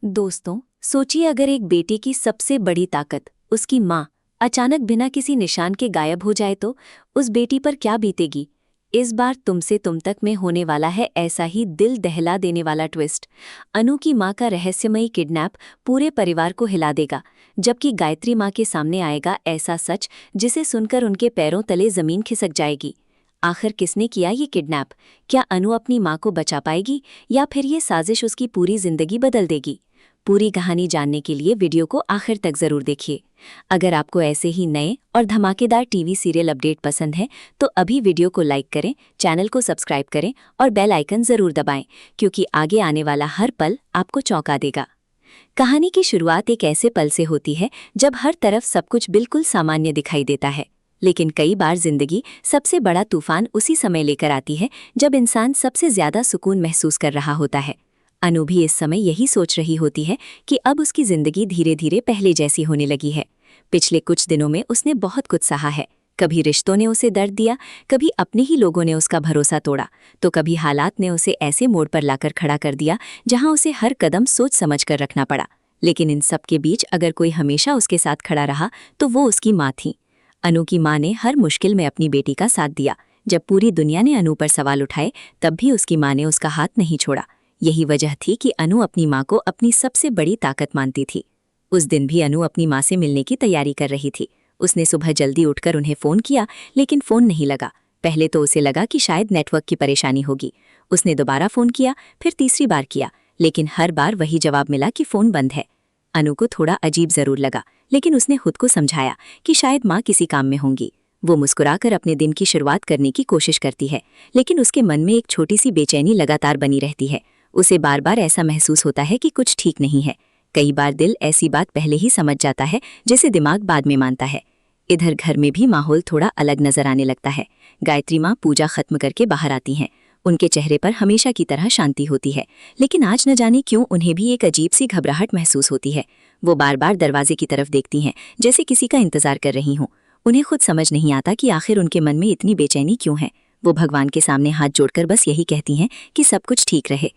दोस्तों, सोचिए अगर एक बेटे की सबसे बड़ी ताकत उसकी माँ अचानक बिना किसी निशान के गायब हो जाए तो उस बेटी पर क्या बीतेगी। इस बार तुमसे तुम तक में होने वाला है ऐसा ही दिल दहला देने वाला ट्विस्ट। अनु की माँ का रहस्यमयी किडनैप पूरे परिवार को हिला देगा, जबकि गायत्री माँ के सामने आएगा ऐसा सच जिसे सुनकर उनके पैरों तले जमीन खिसक जाएगी। आखिर किसने किया ये किडनैप? क्या अनु अपनी माँ को बचा पाएगी या फिर ये साजिश उसकी पूरी जिंदगी बदल देगी? पूरी कहानी जानने के लिए वीडियो को आखिर तक जरूर देखिए। अगर आपको ऐसे ही नए और धमाकेदार टीवी सीरियल अपडेट पसंद है तो अभी वीडियो को लाइक करें, चैनल को सब्सक्राइब करें और बेल आइकन जरूर दबाएं, क्योंकि आगे आने वाला हर पल आपको चौंका देगा। कहानी की शुरुआत एक ऐसे पल से होती है जब हर तरफ सब कुछ बिल्कुल सामान्य दिखाई देता है, लेकिन कई बार जिंदगी सबसे बड़ा तूफान उसी समय लेकर आती है जब इंसान सबसे ज्यादा सुकून महसूस कर रहा होता है। अनु भी इस समय यही सोच रही होती है कि अब उसकी जिंदगी धीरे धीरे पहले जैसी होने लगी है। पिछले कुछ दिनों में उसने बहुत कुछ सहा है। कभी रिश्तों ने उसे दर्द दिया, कभी अपने ही लोगों ने उसका भरोसा तोड़ा, तो कभी हालात ने उसे ऐसे मोड़ पर लाकर खड़ा कर दिया जहां उसे हर कदम सोच समझ कर रखना पड़ा। लेकिन इन सब के बीच अगर कोई हमेशा उसके साथ खड़ा रहा तो वो उसकी माँ थी। अनु की माँ ने हर मुश्किल में अपनी बेटी का साथ दिया। जब पूरी दुनिया ने अनु पर सवाल उठाए तब भी उसकी माँ ने उसका हाथ नहीं छोड़ा। यही वजह थी कि अनु अपनी माँ को अपनी सबसे बड़ी ताकत मानती थी। उस दिन भी अनु अपनी माँ से मिलने की तैयारी कर रही थी। उसने सुबह जल्दी उठकर उन्हें फ़ोन किया, लेकिन फ़ोन नहीं लगा। पहले तो उसे लगा कि शायद नेटवर्क की परेशानी होगी। उसने दोबारा फ़ोन किया, फिर तीसरी बार किया, लेकिन हर बार वही जवाब मिला कि फ़ोन बंद है। अनु को थोड़ा अजीब ज़रूर लगा, लेकिन उसने खुद को समझाया कि शायद माँ किसी काम में होंगी। वो मुस्कुराकर अपने दिन की शुरुआत करने की कोशिश करती है, लेकिन उसके मन में एक छोटी सी बेचैनी लगातार बनी रहती है। उसे बार बार ऐसा महसूस होता है कि कुछ ठीक नहीं है। कई बार दिल ऐसी बात पहले ही समझ जाता है जिसे दिमाग बाद में मानता है। इधर घर में भी माहौल थोड़ा अलग नजर आने लगता है। गायत्री माँ पूजा खत्म करके बाहर आती हैं। उनके चेहरे पर हमेशा की तरह शांति होती है, लेकिन आज न जाने क्यों उन्हें भी एक अजीब सी घबराहट महसूस होती है। वो बार बार दरवाजे की तरफ देखती हैं, जैसे किसी का इंतजार कर रही हों। उन्हें खुद समझ नहीं आता कि आखिर उनके मन में इतनी बेचैनी क्यों है। वो भगवान के सामने हाथ जोड़कर बस यही कहती हैं कि सब कुछ ठीक रहे।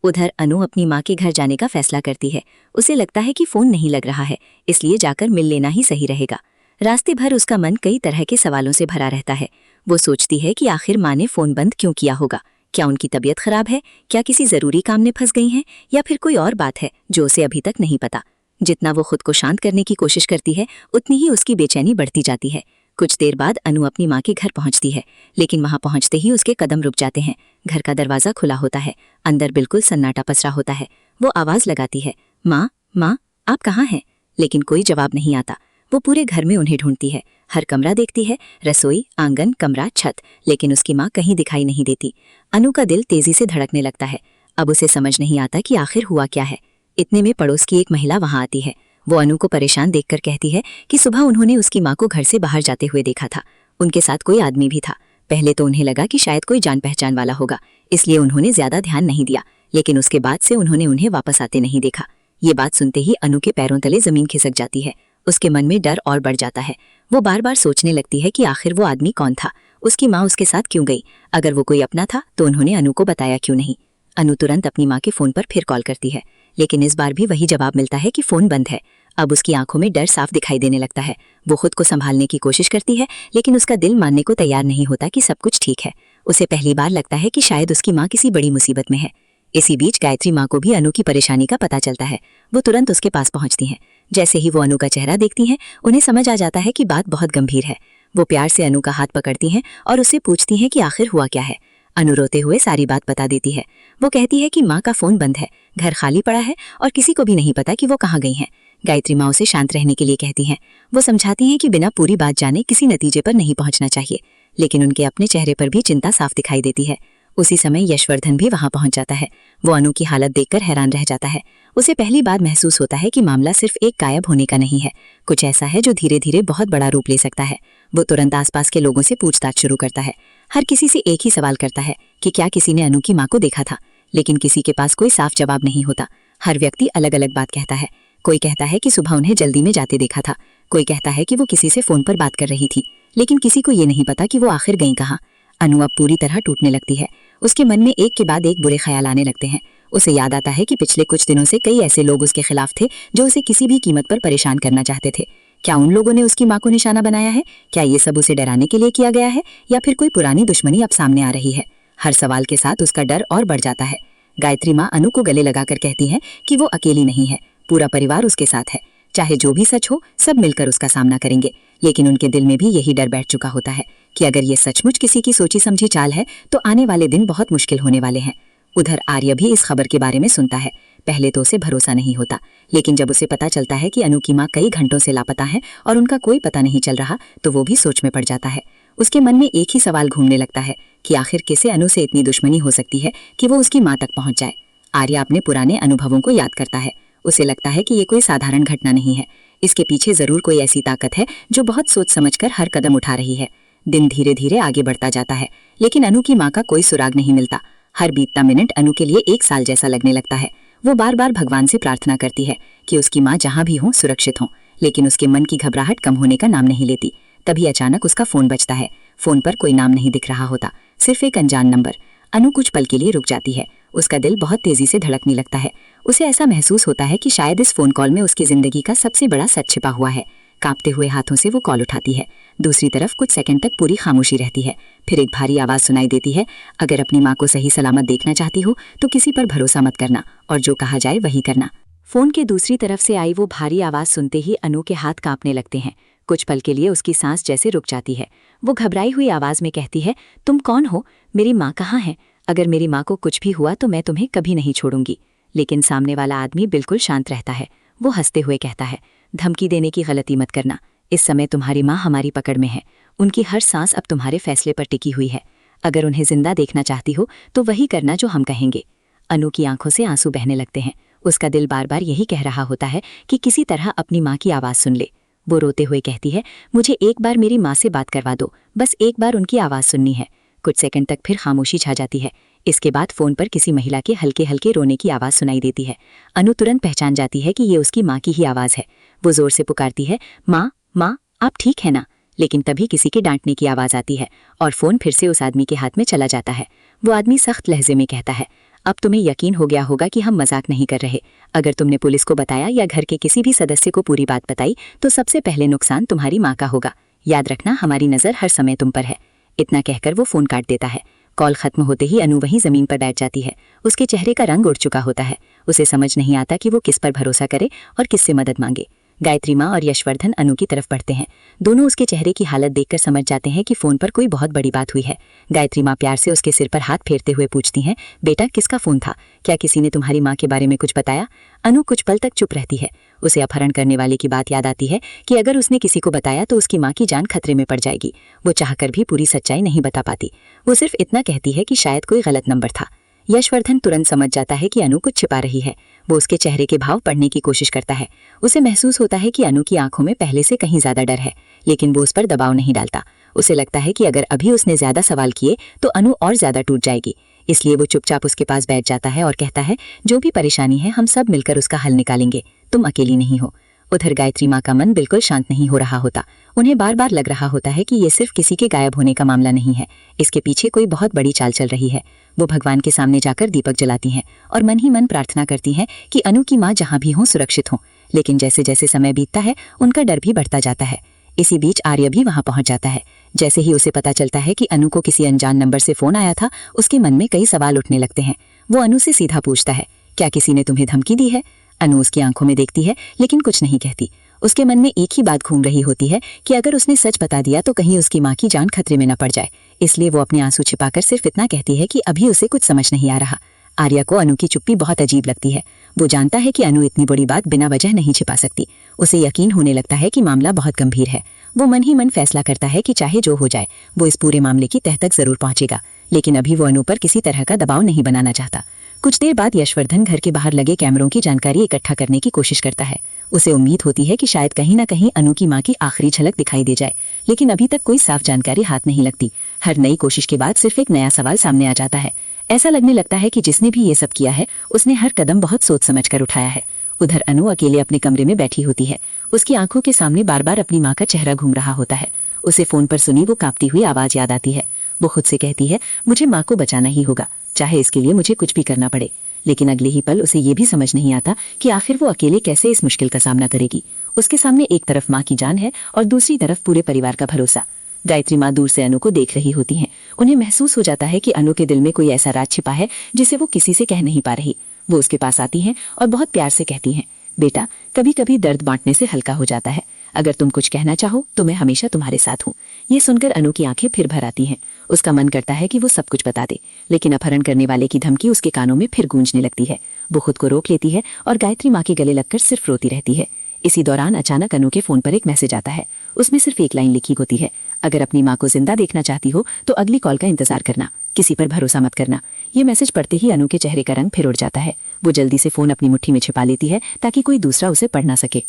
उधर अनु अपनी माँ के घर जाने का फैसला करती है। उसे लगता है कि फ़ोन नहीं लग रहा है, इसलिए जाकर मिल लेना ही सही रहेगा। रास्ते भर उसका मन कई तरह के सवालों से भरा रहता है। वो सोचती है कि आखिर माँ ने फ़ोन बंद क्यों किया होगा। क्या उनकी तबीयत खराब है? क्या किसी ज़रूरी काम में फंस गई हैं? या फिर कोई और बात है जो उसे अभी तक नहीं पता। जितना वो खुद को शांत करने की कोशिश करती है, उतनी ही उसकी बेचैनी बढ़ती जाती है। कुछ देर बाद अनु अपनी माँ के घर पहुंचती है, लेकिन वहां पहुंचते ही उसके कदम रुक जाते हैं। घर का दरवाज़ा खुला होता है, अंदर बिल्कुल सन्नाटा पसरा होता है। वो आवाज़ लगाती है, माँ माँ, आप कहाँ हैं? लेकिन कोई जवाब नहीं आता। वो पूरे घर में उन्हें ढूंढती है, हर कमरा देखती है, रसोई, आंगन, कमरा, छत, लेकिन उसकी माँ कहीं दिखाई नहीं देती। अनु का दिल तेजी से धड़कने लगता है। अब उसे समझ नहीं आता कि आखिर हुआ क्या है। इतने में पड़ोस की एक महिला वहां आती है। वो अनु को परेशान देखकर कहती है कि सुबह उन्होंने उसकी माँ को घर से बाहर जाते हुए देखा था। उनके साथ कोई आदमी भी था। पहले तो उन्हें लगा कि शायद कोई जान पहचान वाला होगा, इसलिए उन्होंने ज्यादा ध्यान नहीं दिया, लेकिन उसके बाद से उन्होंने उन्हें वापस आते नहीं देखा। ये बात सुनते ही अनु के पैरों तले जमीन खिसक जाती है। उसके मन में डर और बढ़ जाता है। वो बार बार सोचने लगती है कि आखिर वो आदमी कौन था, उसकी माँ उसके साथ क्यों गई? अगर वो कोई अपना था तो उन्होंने अनु को बताया क्यों नहीं? अनु तुरंत अपनी माँ के फ़ोन पर फिर कॉल करती है, लेकिन इस बार भी वही जवाब मिलता है कि फ़ोन बंद है। अब उसकी आंखों में डर साफ दिखाई देने लगता है। वो खुद को संभालने की कोशिश करती है, लेकिन उसका दिल मानने को तैयार नहीं होता कि सब कुछ ठीक है। उसे पहली बार लगता है कि शायद उसकी माँ किसी बड़ी मुसीबत में है। इसी बीच गायत्री माँ को भी अनु की परेशानी का पता चलता है। वो तुरंत उसके पास पहुंचती हैं। जैसे ही वो अनु का चेहरा देखती हैं, उन्हें समझ आ जाता है कि बात बहुत गंभीर है। वो प्यार से अनु का हाथ पकड़ती हैं और उससे पूछती हैं कि आखिर हुआ क्या है। अनु रोते हुए सारी बात बता देती है। वो कहती है कि माँ का फ़ोन बंद है, घर खाली पड़ा है और किसी को भी नहीं पता कि वो कहाँ गई हैं। गायत्री माँ उसे शांत रहने के लिए कहती हैं। वो समझाती हैं कि बिना पूरी बात जाने किसी नतीजे पर नहीं पहुंचना चाहिए, लेकिन उनके अपने चेहरे पर भी चिंता साफ दिखाई देती है। उसी समय यशवर्धन भी वहां पहुंच जाता है। वो अनु की हालत देखकर हैरान रह जाता है। उसे पहली बार महसूस होता है कि मामला सिर्फ एक गायब होने का नहीं है, कुछ ऐसा है जो धीरे धीरे बहुत बड़ा रूप ले सकता है। वो तुरंत आसपास के लोगों से पूछताछ शुरू करता है। हर किसी से एक ही सवाल करता है कि क्या किसी ने अनु की माँ को देखा था, लेकिन किसी के पास कोई साफ जवाब नहीं होता। हर व्यक्ति अलग अलग बात कहता है। कोई कहता है कि सुबह उन्हें जल्दी में जाते देखा था, कोई कहता है कि वो किसी से फ़ोन पर बात कर रही थी, लेकिन किसी को ये नहीं पता कि वो आखिर गई कहाँ। अनु अब पूरी तरह टूटने लगती है। उसके मन में एक के बाद एक बुरे ख्याल आने लगते हैं। उसे याद आता है कि पिछले कुछ दिनों से कई ऐसे लोग उसके खिलाफ थे जो उसे किसी भी कीमत पर परेशान करना चाहते थे। क्या उन लोगों ने उसकी माँ को निशाना बनाया है? क्या ये सब उसे डराने के लिए किया गया है, या फिर कोई पुरानी दुश्मनी अब सामने आ रही है? हर सवाल के साथ उसका डर और बढ़ जाता है। गायत्री माँ अनु को गले लगाकर कहती है कि वो अकेली नहीं है, पूरा परिवार उसके साथ है। चाहे जो भी सच हो, सब मिलकर उसका सामना करेंगे। लेकिन उनके दिल में भी यही डर बैठ चुका होता है कि अगर ये सचमुच किसी की सोची समझी चाल है तो आने वाले दिन बहुत मुश्किल होने वाले हैं। उधर आर्य भी इस खबर के बारे में सुनता है। पहले तो उसे भरोसा नहीं होता, लेकिन जब उसे पता चलता है कि अनु की माँ कई घंटों से लापता है और उनका कोई पता नहीं चल रहा, तो वो भी सोच में पड़ जाता है। उसके मन में एक ही सवाल घूमने लगता है कि आखिर किसे अनु से इतनी दुश्मनी हो सकती है कि वो उसकी माँ तक पहुंच जाए। आर्य अपने पुराने अनुभवों को याद करता है। उसे लगता है कि ये कोई साधारण घटना नहीं है, इसके पीछे जरूर कोई ऐसी ताकत है जो बहुत सोच समझकर हर कदम उठा रही है। दिन धीरे धीरे आगे बढ़ता जाता है, लेकिन अनु की माँ का कोई सुराग नहीं मिलता। हर बीतता मिनट अनु के लिए एक साल जैसा लगने लगता है। वो बार बार भगवान से प्रार्थना करती है कि उसकी माँ जहाँ भी हो सुरक्षित हो, लेकिन उसके मन की घबराहट कम होने का नाम नहीं लेती। तभी अचानक उसका फोन बजता है। फोन पर कोई नाम नहीं दिख रहा होता, सिर्फ एक अनजान नंबर। अनु कुछ पल के लिए रुक जाती है। उसका दिल बहुत तेजी से धड़कने लगता है। उसे ऐसा महसूस होता है कि शायद इस फोन कॉल में उसकी जिंदगी का सबसे बड़ा सच छिपा हुआ है। कांपते हुए हाथों से वो कॉल उठाती है। दूसरी तरफ कुछ सेकंड तक पूरी खामोशी रहती है। फिर एक भारी आवाज सुनाई देती है, अगर अपनी माँ को सही सलामत देखना चाहती हो तो किसी पर भरोसा मत करना और जो कहा जाए वही करना। फोन के दूसरी तरफ से आई वो भारी आवाज सुनते ही अनु के हाथ कांपने लगते हैं। कुछ पल के लिए उसकी सांस जैसे रुक जाती है। वो घबराई हुई आवाज में कहती है, तुम कौन हो? मेरी माँ कहाँ है? अगर मेरी माँ को कुछ भी हुआ तो मैं तुम्हें कभी नहीं छोड़ूंगी। लेकिन सामने वाला आदमी बिल्कुल शांत रहता है। वो हंसते हुए कहता है, धमकी देने की गलती मत करना। इस समय तुम्हारी माँ हमारी पकड़ में है। उनकी हर सांस अब तुम्हारे फैसले पर टिकी हुई है। अगर उन्हें जिंदा देखना चाहती हो तो वही करना जो हम कहेंगे। अनु की आंखों से आंसू बहने लगते हैं। उसका दिल बार बार यही कह रहा होता है कि किसी तरह अपनी माँ की आवाज़ सुन ले। वो रोते हुए कहती है, मुझे एक बार मेरी माँ से बात करवा दो, बस एक बार उनकी आवाज़ सुननी है। कुछ सेकंड तक फिर खामोशी छा जाती है। इसके बाद फोन पर किसी महिला के हल्के हल्के रोने की आवाज़ सुनाई देती है। अनु तुरंत पहचान जाती है कि ये उसकी माँ की ही आवाज़ है। वो जोर से पुकारती है, माँ माँ, आप ठीक है ना? लेकिन तभी किसी के डांटने की आवाज़ आती है और फ़ोन फिर से उस आदमी के हाथ में चला जाता है। वो आदमी सख्त लहजे में कहता है, अब तुम्हें यकीन हो गया होगा कि हम मजाक नहीं कर रहे। अगर तुमने पुलिस को बताया या घर के किसी भी सदस्य को पूरी बात बताई तो सबसे पहले नुकसान तुम्हारी माँ का होगा। याद रखना, हमारी नज़र हर समय तुम पर है। इतना कहकर वो फ़ोन काट देता है। कॉल खत्म होते ही अनु वहीं ज़मीन पर बैठ जाती है। उसके चेहरे का रंग उड़ चुका होता है। उसे समझ नहीं आता कि वो किस पर भरोसा करे और किससे मदद मांगे। गायत्री माँ और यशवर्धन अनु की तरफ बढ़ते हैं। दोनों उसके चेहरे की हालत देखकर समझ जाते हैं कि फ़ोन पर कोई बहुत बड़ी बात हुई है। गायत्री माँ प्यार से उसके सिर पर हाथ फेरते हुए पूछती हैं, बेटा किसका फ़ोन था? क्या किसी ने तुम्हारी माँ के बारे में कुछ बताया? अनु कुछ पल तक चुप रहती है। उसे अपहरण करने वाले की बात याद आती है कि अगर उसने किसी को बताया तो उसकी माँ की जान खतरे में पड़ जाएगी। वो चाहकर भी पूरी सच्चाई नहीं बता पाती। वो सिर्फ इतना कहती है कि शायद कोई गलत नंबर था। यशवर्धन तुरंत समझ जाता है कि अनु कुछ छिपा रही है। वो उसके चेहरे के भाव पढ़ने की कोशिश करता है। उसे महसूस होता है कि अनु की आंखों में पहले से कहीं ज्यादा डर है, लेकिन वो उस पर दबाव नहीं डालता। उसे लगता है कि अगर अभी उसने ज्यादा सवाल किए तो अनु और ज्यादा टूट जाएगी। इसलिए वो चुपचाप उसके पास बैठ जाता है और कहता है, जो भी परेशानी है हम सब मिलकर उसका हल निकालेंगे, तुम अकेली नहीं हो। उधर गायत्री माँ का मन बिल्कुल शांत नहीं हो रहा होता। उन्हें बार बार लग रहा होता है कि ये सिर्फ किसी के गायब होने का मामला नहीं है, इसके पीछे कोई बहुत बड़ी चाल चल रही है। वो भगवान के सामने जाकर दीपक जलाती हैं और मन ही मन प्रार्थना करती हैं कि अनु की माँ जहाँ भी हों सुरक्षित हों। लेकिन जैसे जैसे समय बीतता है उनका डर भी बढ़ता जाता है। इसी बीच आर्य भी वहाँ पहुँच जाता है। जैसे ही उसे पता चलता है कि अनु को किसी अनजान नंबर से फ़ोन आया था, उसके मन में कई सवाल उठने लगते हैं। वो अनु से सीधा पूछता है, क्या किसी ने तुम्हें धमकी दी है? अनु उसकी आंखों में देखती है लेकिन कुछ नहीं कहती। उसके मन में एक ही बात घूम रही होती है कि अगर उसने सच बता दिया तो कहीं उसकी माँ की जान खतरे में न पड़ जाए। इसलिए वो अपने आंसू छिपाकर सिर्फ इतना कहती है कि अभी उसे कुछ समझ नहीं आ रहा। आर्या को अनु की चुप्पी बहुत अजीब लगती है। वो जानता है कि अनु इतनी बड़ी बात बिना वजह नहीं छिपा सकती। उसे यकीन होने लगता है कि मामला बहुत गंभीर है। वो मन ही मन फैसला करता है कि चाहे जो हो जाए वो इस पूरे मामले की तह तक जरूर पहुंचेगा। लेकिन अभी वो अनु पर किसी तरह का दबाव नहीं बनाना चाहता। कुछ देर बाद यशवर्धन घर के बाहर लगे कैमरों की जानकारी इकट्ठा करने की कोशिश करता है। उसे उम्मीद होती है कि शायद कहीं ना कहीं अनु की माँ की आखिरी झलक दिखाई दे जाए, लेकिन अभी तक कोई साफ जानकारी हाथ नहीं लगती। हर नई कोशिश के बाद सिर्फ एक नया सवाल सामने आ जाता है। ऐसा लगने लगता है कि जिसने भी ये सब किया है उसने हर कदम बहुत सोच समझ कर उठाया है। उधर अनु अकेले अपने कमरे में बैठी होती है। उसकी आंखों के सामने बार बार अपनी माँ का चेहरा घूम रहा होता है। उसे फोन पर सुनी वो कांपती हुई आवाज याद आती है। वो खुद से कहती है, मुझे माँ को बचाना ही होगा, चाहे इसके लिए मुझे कुछ भी करना पड़े। लेकिन अगले ही पल उसे ये भी समझ नहीं आता कि आखिर वो अकेले कैसे इस मुश्किल का सामना करेगी। उसके सामने एक तरफ माँ की जान है और दूसरी तरफ पूरे परिवार का भरोसा। गायत्री माँ दूर से अनु को देख रही होती हैं। उन्हें महसूस हो जाता है कि अनु के दिल में कोई ऐसा राज छिपा है जिसे वो किसी से कह नहीं पा रही। वो उसके पास आती हैं और बहुत प्यार से कहती हैं, बेटा, कभी कभी दर्द बांटने से हल्का हो जाता है। अगर तुम कुछ कहना चाहो तो मैं हमेशा तुम्हारे साथ हूँ। ये सुनकर अनु की आंखें फिर भर आती हैं। उसका मन करता है कि वो सब कुछ बता दे, लेकिन अपहरण करने वाले की धमकी उसके कानों में फिर गूंजने लगती है। वो खुद को रोक लेती है और गायत्री माँ के गले लगकर सिर्फ रोती रहती है। इसी दौरान अचानक अनु के फोन पर एक मैसेज आता है। उसमें सिर्फ एक लाइन लिखी होती है, अगर अपनी माँ को जिंदा देखना चाहती हो तो अगली कॉल का इंतजार करना, किसी पर भरोसा मत करना। ये मैसेज पढ़ते ही अनु के चेहरे का रंग फिर उड़ जाता है। वो जल्दी से फोन अपनी मुट्ठी में छिपा लेती है ताकि कोई दूसरा उसे पढ़ ना सके।